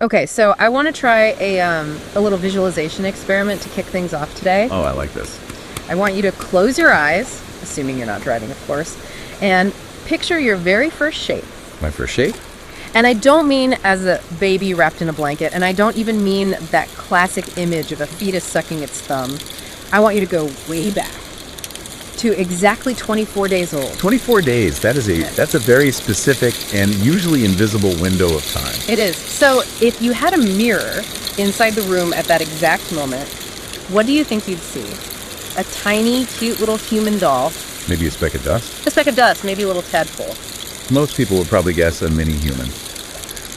Okay, so I want to try a little visualization experiment to kick things off today. Oh, I like this. I want you to close your eyes, assuming you're not driving, of course, and picture your very first shape. My first shape? And I don't mean as a baby wrapped in a blanket, and I don't even mean that classic image of a fetus sucking its thumb. I want you to go way back to exactly 24 days old. 24 days. That's a very specific and usually invisible window of time. It is. So if you had a mirror inside the room at that exact moment, what do you think you'd see? A tiny, cute little human doll. Maybe a speck of dust? A speck of dust, maybe a little tadpole. Most people would probably guess a mini human.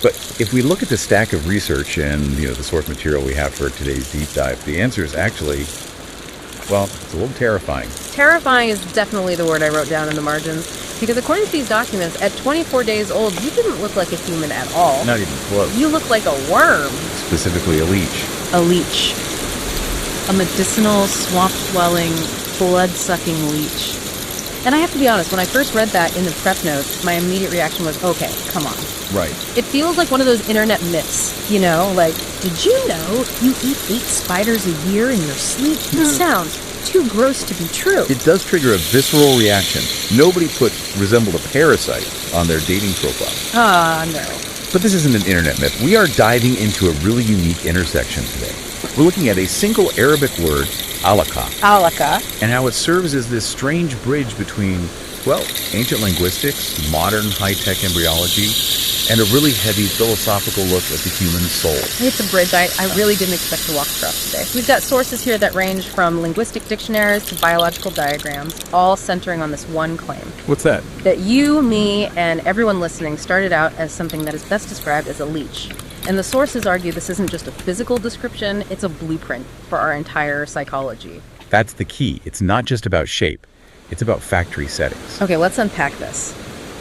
But if we look at the stack of research and the source material we have for today's deep dive, the answer is actually, well, it's a little terrifying. Terrifying is definitely the word I wrote down in the margins, because according to these documents, at 24 days old, you didn't look like a human at all. Not even close. You look like a worm. Specifically a leech. A leech. A medicinal, swamp-dwelling, blood-sucking leech. And I have to be honest, when I first read that in the prep notes, my immediate reaction was, okay, come on. Right. It feels like one of those internet myths, like, did you know you eat 8 spiders a year in your sleep? It sounds too gross to be true. It does trigger a visceral reaction. Nobody resembled a parasite on their dating profile. No. But this isn't an internet myth. We are diving into a really unique intersection today. We're looking at a single Arabic word, Alaqah. Alaka. And how it serves as this strange bridge between, ancient linguistics, modern high-tech embryology, and a really heavy philosophical look at the human soul. It's a bridge I really didn't expect to walk across today. We've got sources here that range from linguistic dictionaries to biological diagrams, all centering on this one claim. What's that? That you, me, and everyone listening started out as something that is best described as a leech. And the sources argue this isn't just a physical description, it's a blueprint for our entire psychology. That's the key. It's not just about shape. It's about factory settings. Okay, let's unpack this,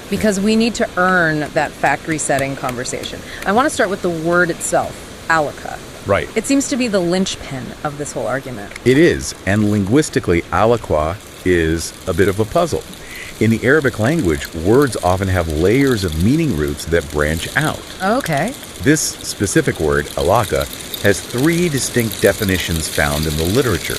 because we need to earn that factory setting conversation. I want to start with the word itself, Alaka. Right. It seems to be the linchpin of this whole argument. It is, and linguistically, Alaqah is a bit of a puzzle. In the Arabic language, words often have layers of meaning roots that branch out. Okay. This specific word, Alaka, has 3 distinct definitions found in the literature.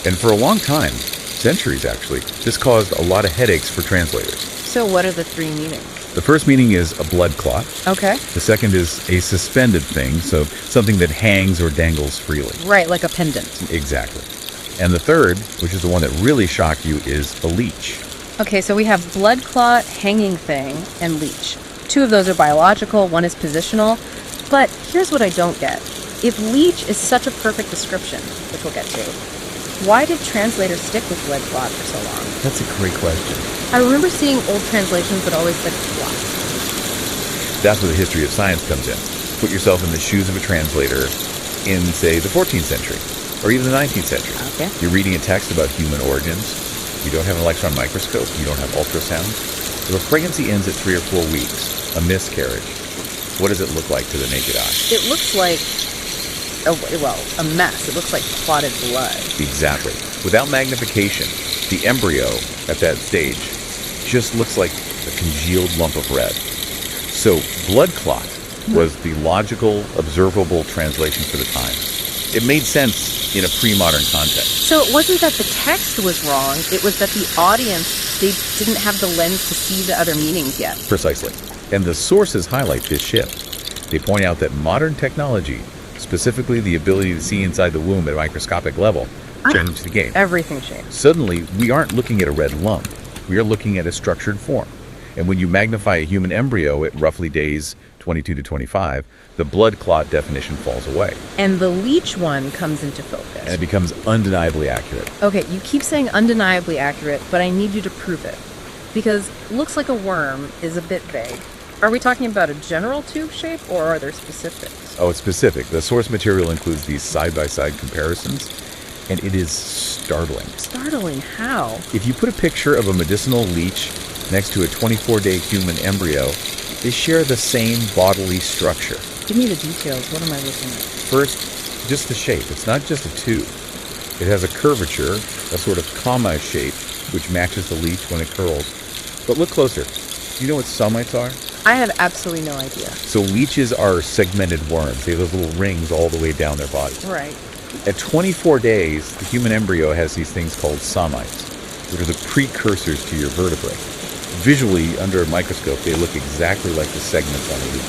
And for a long time, centuries actually, this caused a lot of headaches for translators. So what are the 3 meanings? The first meaning is a blood clot. Okay. The second is a suspended thing, so something that hangs or dangles freely. Right, like a pendant. Exactly. And the third, which is the one that really shocked you, is a leech. Okay, so we have blood clot, hanging thing, and leech. 2 of those are biological, one is positional. But here's what I don't get. If leech is such a perfect description, which we'll get to, why did translators stick with blood clot for so long? That's a great question. I remember seeing old translations that always said clot. That's where the history of science comes in. Put yourself in the shoes of a translator in, say, the 14th century, or even the 19th century. Okay. You're reading a text about human organs. You don't have an electron microscope. You don't have ultrasound. If a pregnancy ends at 3 or 4 weeks, a miscarriage, what does it look like to the naked eye? It looks like, a mess. It looks like clotted blood. Exactly. Without magnification, the embryo at that stage just looks like a congealed lump of red. So blood clot was the logical, observable translation for the time. It made sense in a pre-modern context. So it wasn't that the text was wrong, it was that the audience, they didn't have the lens to see the other meanings yet. Precisely. And the sources highlight this shift. They point out that modern technology, specifically the ability to see inside the womb at a microscopic level, changed the game. Everything changed. Suddenly, we aren't looking at a red lump. We are looking at a structured form. And when you magnify a human embryo at roughly days 22 to 25, the blood clot definition falls away. And the leech one comes into focus. And it becomes undeniably accurate. Okay, you keep saying undeniably accurate, but I need you to prove it. Because looks like a worm is a bit vague. Are we talking about a general tube shape, or are there specifics? Oh, it's specific. The source material includes these side-by-side comparisons, and it is startling. Startling? How? If you put a picture of a medicinal leech next to a 24-day human embryo, they share the same bodily structure. Give me the details. What am I looking at? First, just the shape. It's not just a tube. It has a curvature, a sort of comma shape, which matches the leech when it curls. But look closer. Do you know what somites are? I have absolutely no idea. So leeches are segmented worms. They have those little rings all the way down their body. Right. At 24 days, the human embryo has these things called somites, which are the precursors to your vertebrae. Visually, under a microscope, they look exactly like the segments on a leech.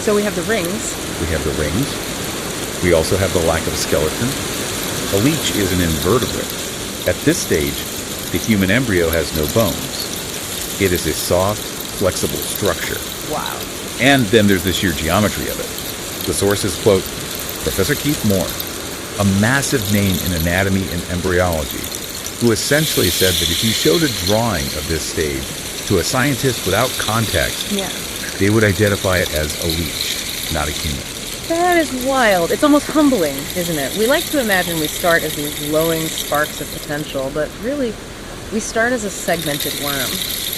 So we have the rings. We have the rings. We also have the lack of a skeleton. A leech is an invertebrate. At this stage, the human embryo has no bones. It is a soft, flexible structure. Wow. And then there's the sheer geometry of it. The source is, quote, Professor Keith Moore, a massive name in anatomy and embryology, who essentially said that if you showed a drawing of this stage to a scientist without context, they would identify it as a leech, not a human. That is wild. It's almost humbling, isn't it? We like to imagine we start as these glowing sparks of potential, but really, we start as a segmented worm.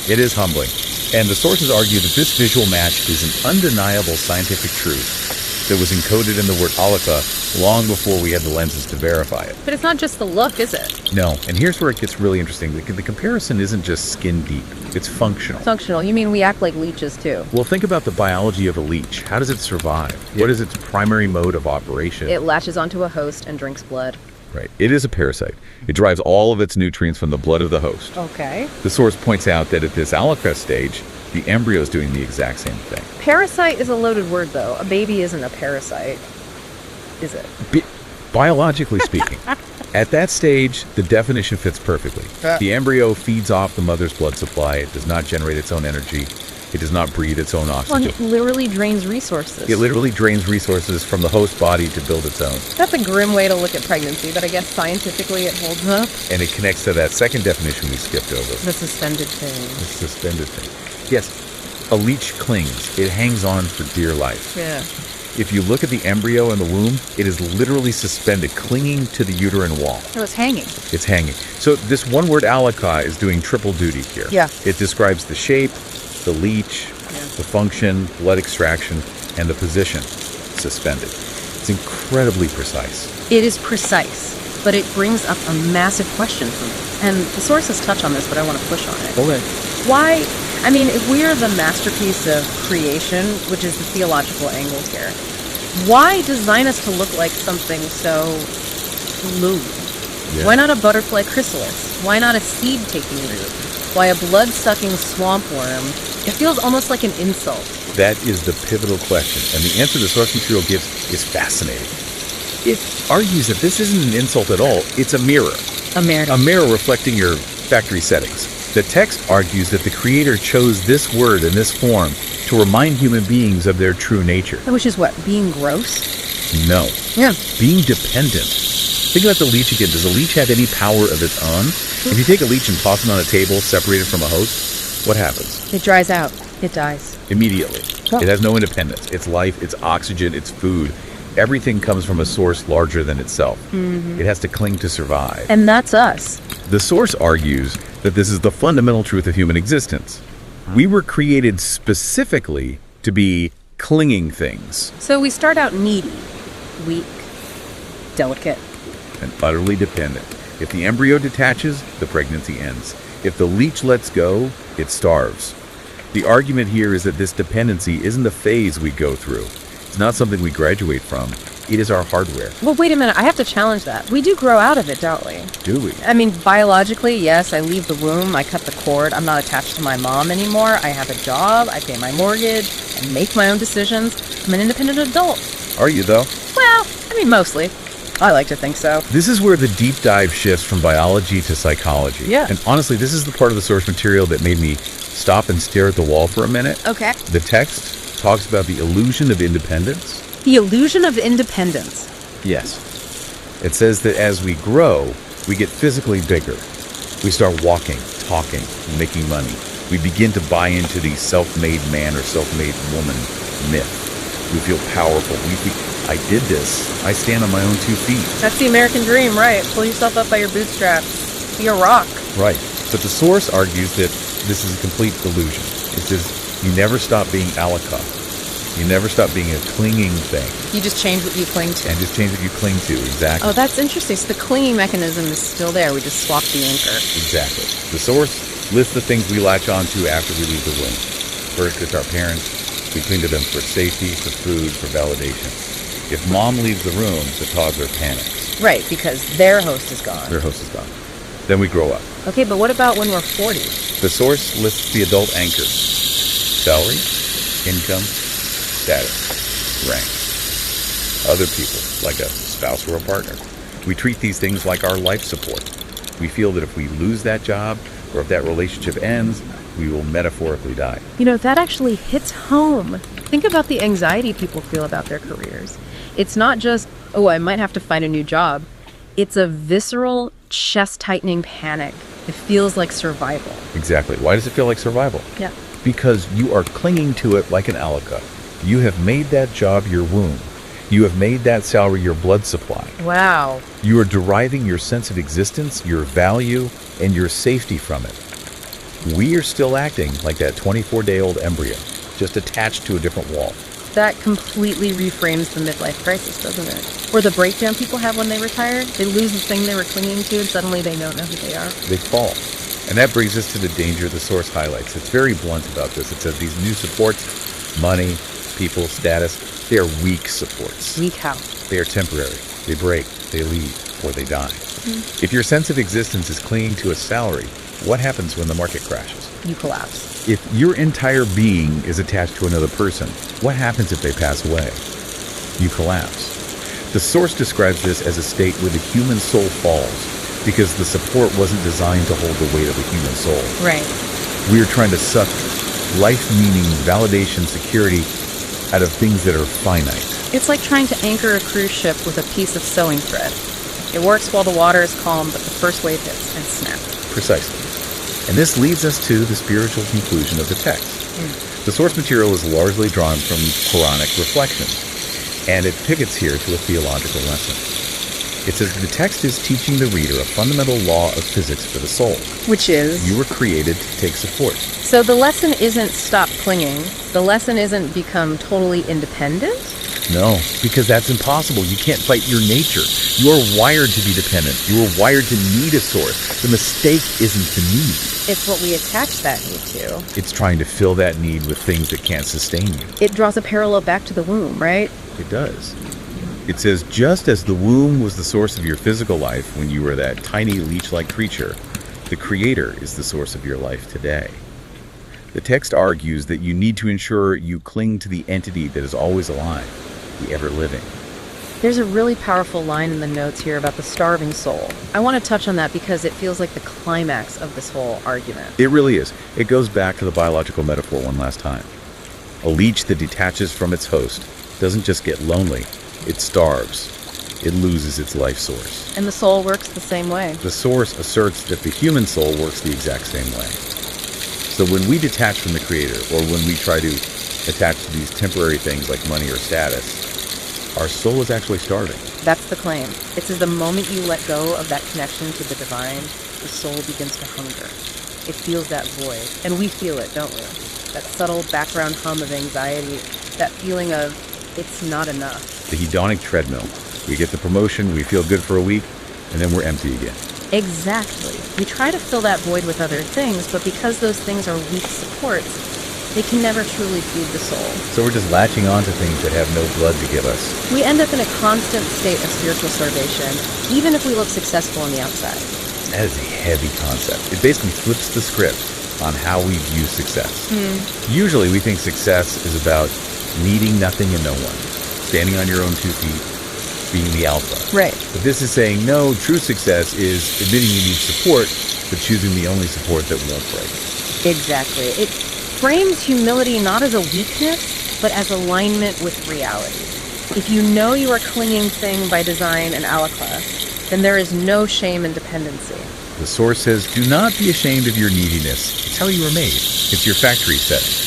It is humbling. And the sources argue that this visual match is an undeniable scientific truth that was encoded in the word Alaqah long before we had the lenses to verify it. But it's not just the look, is it? No, and here's where it gets really interesting. The comparison isn't just skin deep, it's functional. Functional. You mean we act like leeches, too? Well, think about the biology of a leech. How does it survive? What is its primary mode of operation? It latches onto a host and drinks blood. Right. It is a parasite. It derives all of its nutrients from the blood of the host. Okay. The source points out that at this Alaka stage, the embryo is doing the exact same thing. Parasite is a loaded word, though. A baby isn't a parasite, is it? Biologically speaking, at that stage, the definition fits perfectly. The embryo feeds off the mother's blood supply. It does not generate its own energy. It does not breathe its own oxygen. Well, it literally drains resources. It literally drains resources from the host body to build its own. That's a grim way to look at pregnancy, but I guess scientifically it holds up. And it connects to that second definition we skipped over. The suspended thing. The suspended thing. Yes, a leech clings. It hangs on for dear life. Yeah. If you look at the embryo in the womb, it is literally suspended, clinging to the uterine wall. So it's hanging. It's hanging. So this one word Alaka is doing triple duty here. Yeah. It describes the shape, the leech, the function, blood extraction, and the position, suspended. It's incredibly precise. It is precise, but it brings up a massive question for me. And the sources touch on this, but I want to push on it. Okay. Why, I mean, if we are the masterpiece of creation, which is the theological angle here, why design us to look like something so lowly? Yeah. Why not a butterfly chrysalis? Why not a seed-taking root? Why a blood-sucking swamp worm? It feels almost like an insult. That is the pivotal question, and the answer the source material gives is fascinating. It argues that this isn't an insult at all. It's a mirror. A mirror. A mirror reflecting your factory settings. The text argues that the creator chose this word in this form to remind human beings of their true nature. Which is what? Being gross? No. Yeah. Being dependent. Think about the leech again. Does a leech have any power of its own? If you take a leech and toss it on a table separated from a host, what happens? It dries out. It dies. Immediately. Oh. It has no independence. It's life, it's oxygen, it's food. Everything comes from a source larger than itself. Mm-hmm. It has to cling to survive. And that's us. The source argues that this is the fundamental truth of human existence. We were created specifically to be clinging things. So we start out needy, weak, delicate. And utterly dependent. If the embryo detaches, the pregnancy ends. If the leech lets go, it starves. The argument here is that this dependency isn't a phase we go through. It's not something we graduate from. It is our hardware. Well, wait a minute. I have to challenge that. We do grow out of it, don't we? Do we? I mean, biologically, yes, I leave the womb, I cut the cord, I'm not attached to my mom anymore, I have a job, I pay my mortgage, I make my own decisions. I'm an independent adult. Are you, though? Well, I mean, mostly. I like to think so. This is where the deep dive shifts from biology to psychology. Yeah. And honestly, this is the part of the source material that made me stop and stare at the wall for a minute. Okay. The text talks about the illusion of independence. The illusion of independence. Yes. It says that as we grow, we get physically bigger. We start walking, talking, making money. We begin to buy into the self-made man or self-made woman myth. We feel powerful. I did this. I stand on my own 2 feet. That's the American dream, right? Pull yourself up by your bootstraps. Be a rock. Right. But the source argues that this is a complete delusion. It says you never stop being Alaka. You never stop being a clinging thing. You just change what you cling to. And just change what you cling to, exactly. Oh, that's interesting. So the clinging mechanism is still there. We just swap the anchor. Exactly. The source lists the things we latch onto after we leave the womb. First, it's our parents. We cling to them for safety, for food, for validation. If mom leaves the room, the toddler panics. Right, because their host is gone. Their host is gone. Then we grow up. Okay, but what about when we're 40? The source lists the adult anchors. Salary, income, status, rank. Other people, like a spouse or a partner. We treat these things like our life support. We feel that if we lose that job, or if that relationship ends, we will metaphorically die. You know, that actually hits home. Think about the anxiety people feel about their careers. It's not just, oh, I might have to find a new job. It's a visceral, chest-tightening panic. It feels like survival. Exactly. Why does it feel like survival? Yeah. Because you are clinging to it like an Alaka. You have made that job your womb. You have made that salary your blood supply. Wow. You are deriving your sense of existence, your value, and your safety from it. We are still acting like that 24-day-old embryo, just attached to a different wall. That completely reframes the midlife crisis, doesn't it? Or the breakdown people have when they retire. They lose the thing they were clinging to, and suddenly they don't know who they are. They fall. And that brings us to the danger the source highlights. It's very blunt about this. It says these new supports, money, people, status, they are weak supports. Weak how? They are temporary. They break, they leave, or they die. If your sense of existence is clinging to a salary, what happens when the market crashes? You collapse. If your entire being is attached to another person, what happens if they pass away? You collapse. The source describes this as a state where the human soul falls because the support wasn't designed to hold the weight of the human soul. Right. We are trying to suck life meaning, validation, security out of things that are finite. It's like trying to anchor a cruise ship with a piece of sewing thread. It works while the water is calm, but the first wave hits and snap. Precisely. And this leads us to the spiritual conclusion of the text. The source material is largely drawn from Quranic reflections, and it pivots here to a theological lesson. It says the text is teaching the reader a fundamental law of physics for the soul. Which is? You were created to take support. So the lesson isn't stop clinging. The lesson isn't become totally independent. No, because that's impossible. You can't fight your nature. You are wired to be dependent. You are wired to need a source. The mistake isn't the need. It's what we attach that need to. It's trying to fill that need with things that can't sustain you. It draws a parallel back to the womb, right? It does. It says, just as the womb was the source of your physical life when you were that tiny leech-like creature, the Creator is the source of your life today. The text argues that you need to ensure you cling to the entity that is always alive, the ever-living. There's a really powerful line in the notes here about the starving soul. I want to touch on that because it feels like the climax of this whole argument. It really is. It goes back to the biological metaphor one last time. A leech that detaches from its host doesn't just get lonely, it starves. It loses its life source. And the soul works the same way. The source asserts that the human soul works the exact same way. So when we detach from the Creator, or when we try to attach to these temporary things like money or status, our soul is actually starving. That's the claim. It's the moment you let go of that connection to the divine, the soul begins to hunger. It feels that void. And we feel it, don't we? That subtle background hum of anxiety, that feeling of it's not enough. The hedonic treadmill. We get the promotion, we feel good for a week, and then we're empty again. Exactly. We try to fill that void with other things, but because those things are weak supports, they can never truly feed the soul. So we're just latching on to things that have no blood to give us. We end up in a constant state of spiritual starvation, even if we look successful on the outside. That is a heavy concept. It basically flips the script on how we view success. Usually we think success is about needing nothing and no one, standing on your own 2 feet, being the alpha. Right. But this is saying, no, true success is admitting you need support, but choosing the only support that won't break. Exactly. It frames humility not as a weakness, but as alignment with reality. If you know you are clinging thing by design and Alaqah, then there is no shame in dependency. The source says, do not be ashamed of your neediness. It's how you were made. It's your factory setting.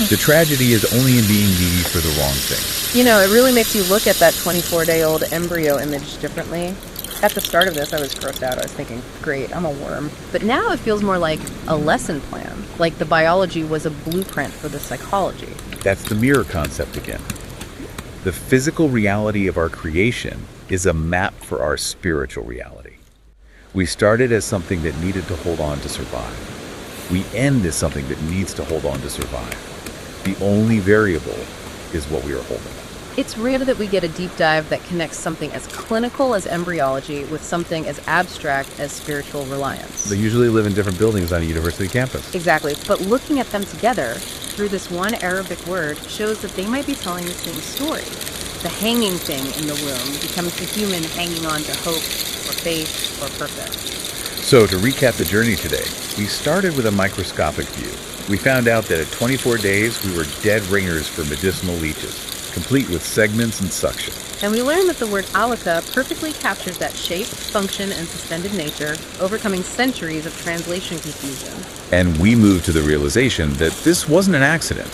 The tragedy is only in being needy for the wrong thing. You know, it really makes you look at that 24-day-old embryo image differently. At the start of this, I was grossed out. I was thinking, great, I'm a worm. But now it feels more like a lesson plan, like the biology was a blueprint for the psychology. That's the mirror concept again. The physical reality of our creation is a map for our spiritual reality. We started as something that needed to hold on to survive. We end as something that needs to hold on to survive. The only variable is what we are holding. It's rare that we get a deep dive that connects something as clinical as embryology with something as abstract as spiritual reliance. They usually live in different buildings on a university campus. Exactly, but looking at them together through this one Arabic word shows that they might be telling the same story. The hanging thing in the womb becomes the human hanging on to hope or faith or purpose. So to recap the journey today, we started with a microscopic view. We found out that at 24 days, we were dead ringers for medicinal leeches, complete with segments and suction. And we learned that the word Alaka perfectly captures that shape, function, and suspended nature, overcoming centuries of translation confusion. And we moved to the realization that this wasn't an accident.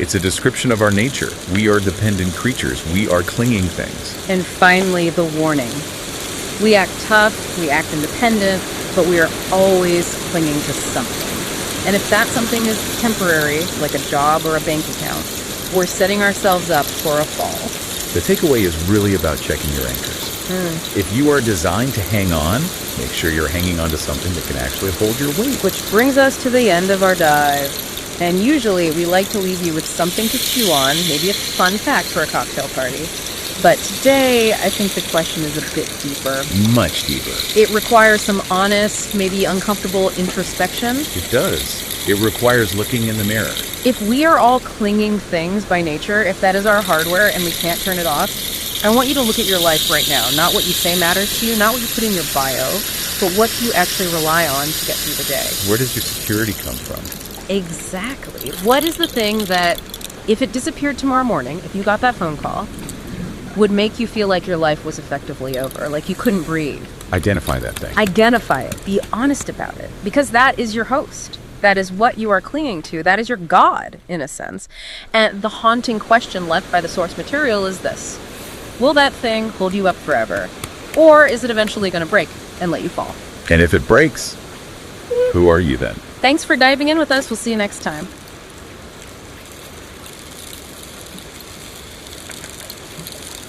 It's a description of our nature. We are dependent creatures. We are clinging things. And finally, the warning. We act tough, we act independent, but we are always clinging to something. And if that something is temporary, like a job or a bank account, we're setting ourselves up for a fall. The takeaway is really about checking your anchors. If you are designed to hang on, make sure you're hanging onto something that can actually hold your weight. Which brings us to the end of our dive. And usually we like to leave you with something to chew on, maybe a fun fact for a cocktail party. But today, I think the question is a bit deeper. Much deeper. It requires some honest, maybe uncomfortable introspection. It does. It requires looking in the mirror. If we are all clinging things by nature, if that is our hardware and we can't turn it off, I want you to look at your life right now. Not what you say matters to you, not what you put in your bio, but what do you actually rely on to get through the day. Where does your security come from? Exactly. What is the thing that, if it disappeared tomorrow morning, if you got that phone call, would make you feel like your life was effectively over, like you couldn't breathe? Identify that thing. Identify it. Be honest about it. Because that is your host. That is what you are clinging to. That is your God, in a sense. And the haunting question left by the source material is this. Will that thing hold you up forever? Or is it eventually going to break and let you fall? And if it breaks, who are you then? Thanks for diving in with us. We'll see you next time.